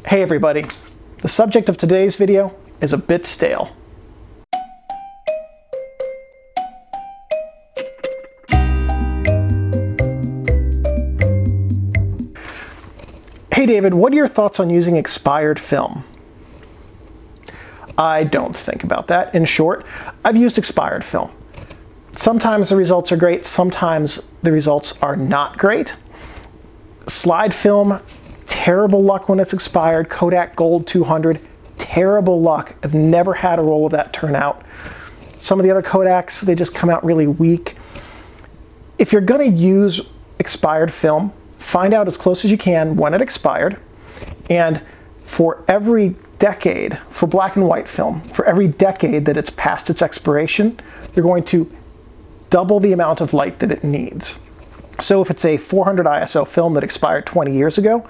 Hey everybody, the subject of today's video is a bit stale. Hey David, what are your thoughts on using expired film? I don't think about that. In short, I've used expired film. Sometimes the results are great, sometimes the results are not great. Slide film, terrible luck when it's expired. Kodak Gold 200, terrible luck. I've never had a roll of that turn out. Some of the other Kodaks, they just come out really weak. If you're going to use expired film, find out as close as you can when it expired, and for every decade, for black and white film, for every decade that it's past its expiration, you're going to double the amount of light that it needs. So if it's a 400 ISO film that expired 20 years ago,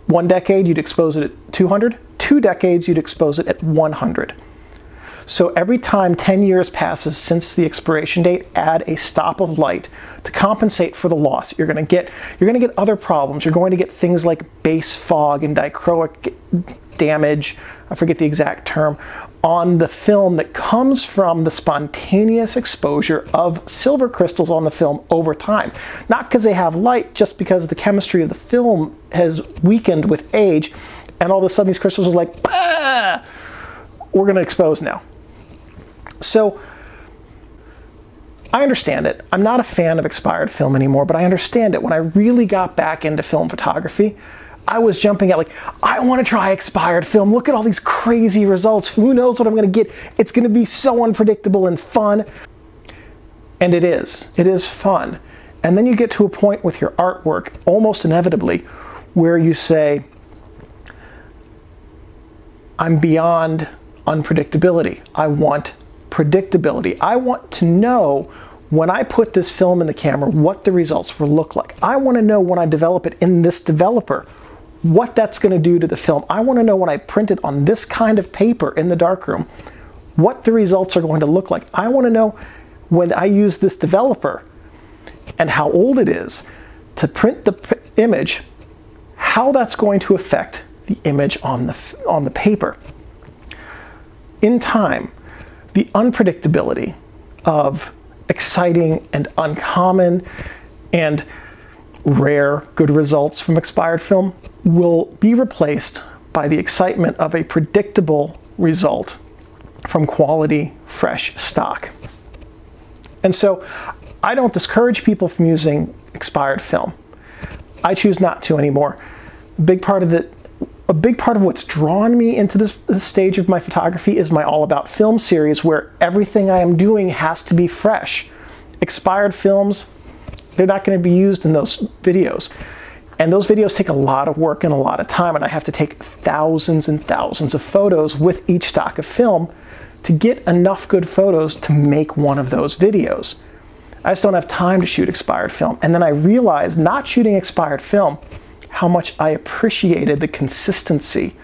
1 decade you'd expose it at 200, 2 decades you'd expose it at 100. So every time 10 years passes since the expiration date, add a stop of light to compensate for the loss. You're going to get other problems. You're going to get things like base fog and dichroic damage, I forget the exact term, on the film that comes from the spontaneous exposure of silver crystals on the film over time. Not because they have light, just because the chemistry of the film has weakened with age, and all of a sudden these crystals are like, bah! We're going to expose now. So I understand it. I'm not a fan of expired film anymore, but I understand it. When I really got back into film photography, I was jumping at like, I want to try expired film. Look at all these crazy results. Who knows what I'm going to get? It's going to be so unpredictable and fun. And it is. It is fun. And then you get to a point with your artwork, almost inevitably, where you say, I'm beyond unpredictability. I want predictability. I want to know when I put this film in the camera what the results will look like. I want to know when I develop it in this developer what that's going to do to the film. I want to know when I print it on this kind of paper in the darkroom what the results are going to look like. I want to know when I use this developer and how old it is to print the image, how that's going to affect the image on the paper. In time, the unpredictability of exciting and uncommon and rare good results from expired film will be replaced by the excitement of a predictable result from quality, fresh stock. And so I don't discourage people from using expired film. I choose not to anymore. A big part of what's drawn me into this stage of my photography is my All About Film series, where everything I am doing has to be fresh. Expired films, they're not going to be used in those videos. And those videos take a lot of work and a lot of time, and I have to take thousands and thousands of photos with each stock of film to get enough good photos to make one of those videos. I just don't have time to shoot expired film. And then I realized, not shooting expired film, how much I appreciated the consistency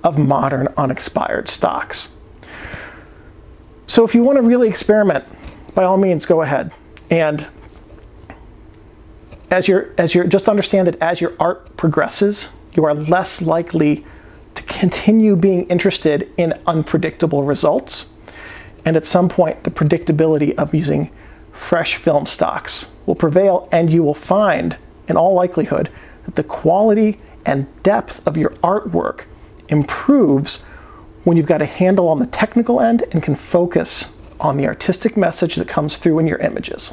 of modern unexpired stocks. So if you want to really experiment, by all means, go ahead. And just understand that as your art progresses, you are less likely to continue being interested in unpredictable results. And at some point, the predictability of using fresh film stocks will prevail, and you will find, in all likelihood, that the quality and depth of your artwork improves when you've got a handle on the technical end and can focus on the artistic message that comes through in your images.